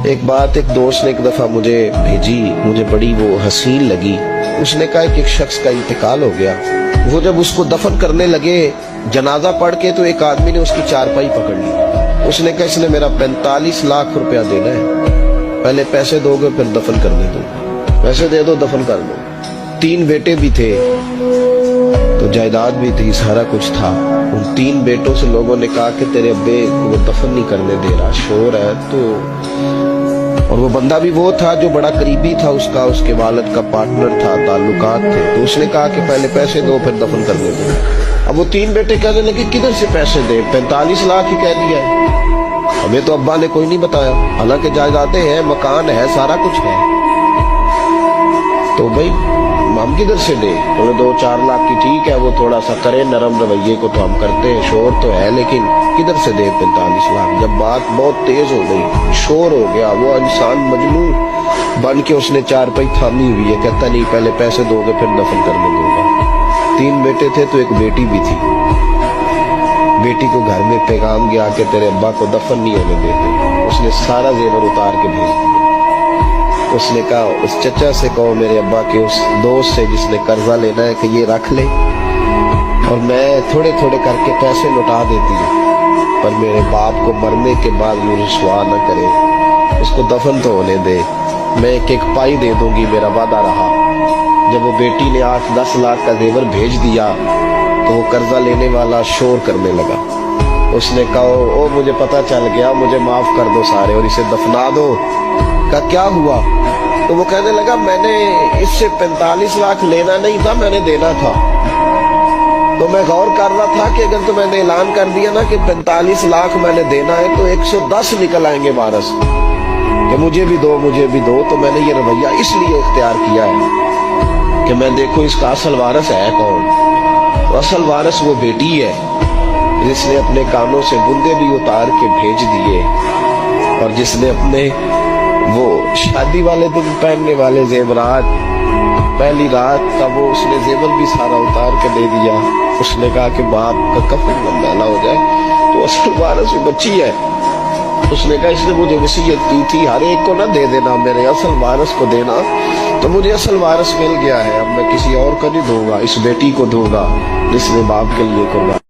ایک بات ایک دوست نے ایک دفعہ مجھے بھیجی، مجھے بڑی وہ حسین لگی۔ اس نے کہا کہ ایک شخص کا انتقال ہو گیا، وہ جب اس کو دفن کرنے لگے جنازہ پڑھ کے تو ایک آدمی نے اس کی چارپائی پکڑ لی۔ اس نے کہا اس نے میرا 45 لاکھ روپیہ دینا ہے، پہلے پیسے دو گے پھر دفن کرنے دو، پیسے دے دو دفن کر دو۔ 3 بیٹے بھی تھے تو جائیداد بھی تھی، سارا کچھ تھا۔ ان 3 بیٹوں سے لوگوں نے کہا کہ تیرے ابے کو وہ دفن نہیں کرنے دے رہا، شور ہے تو، اور وہ بندہ بھی وہ تھا جو بڑا قریبی تھا اس کا، اس کے والد کا پارٹنر تھا، تعلقات تھے، تو اس نے کہا کہ پہلے پیسے دو پھر دفن کرنے دو۔ اب وہ 3 بیٹے کہنے لگے کدھر سے پیسے دے، 45 لاکھ ہی کہہ دیا ہے، ہمیں تو ابا نے کوئی نہیں بتایا، حالانکہ جائیدادیں ہیں، مکان ہے، سارا کچھ ہے، تو بھائی ہم کدھر سے دے؟ 2-4 لاکھ کی ٹھیک ہے، وہ تھوڑا سا کرے نرم رویے کو تو ہم کرتے ہیں، شور تو ہے، لیکن کدھر سے دے 45 لاکھ؟ جب بات بہت تیز ہو گئی، شور ہو گیا، وہ انسان مجنون بن کے اس نے چارپائی تھامی ہوئی ہے، کہتا نہیں پہلے پیسے دو گے پھر دفن کرنے دوں گا۔ 3 بیٹے تھے تو ایک بیٹی بھی تھی، بیٹی کو گھر میں پیغام گیا کہ تیرے ابا کو دفن نہیں ہونے دیتے۔ اس نے سارا زیور اتار کے بھیج دیا۔ اس نے کہا اس چچا سے کہو میرے ابا کے اس دوست سے جس نے قرضہ لینا ہے کہ یہ رکھ لے اور میں تھوڑے تھوڑے کر کے پیسے لوٹا دیتی ہوں، پر میرے باپ کو مرنے کے بعد وہ رسوا نہ کرے، اس کو دفن تو ہونے دے، میں ایک پائی دے دوں گی، میرا وعدہ رہا۔ جب وہ بیٹی نے 8-10 لاکھ کا زیور بھیج دیا تو وہ قرضہ لینے والا شور کرنے لگا۔ اس نے کہا او مجھے پتہ چل گیا، مجھے معاف کر دو سارے اور اسے دفنا دو۔ کہا کیا ہوا؟ تو وہ کہنے لگا میں نے اس سے 45 لاکھ لینا نہیں تھا، میں نے دینا تھا، تو میں غور کر رہا تھا کہ اگر تو میں نے اعلان کر دیا نا کہ 45 لاکھ میں نے دینا ہے تو 110 نکل آئیں گے وارث کہ مجھے بھی دو مجھے بھی دو، تو میں نے یہ رویہ اس لیے اختیار کیا ہے کہ میں دیکھو اس کا اصل وارث ہے کون۔ تو اصل وارث وہ بیٹی ہے جس نے اپنے کانوں سے بندے بھی اتار کے بھیج دیے، اور جس نے اپنے وہ شادی والے دن پہننے والے زیورات، پہلی رات کا وہ اس نے زیور بھی سارا اتار کے دے دیا۔ اس نے کہا کہ باپ کا کفن میلا ہو جائے، تو اصل وارث وہ بچی ہے۔ اس نے کہا اس نے مجھے وصیت کی تھی ہر ایک کو نہ دے دینا، میرے اصل وارث کو دینا، تو مجھے اصل وارث مل گیا ہے، اب میں کسی اور کو نہیں دوں گا، اس بیٹی کو دوں گا جس نے باپ کے لیے قربان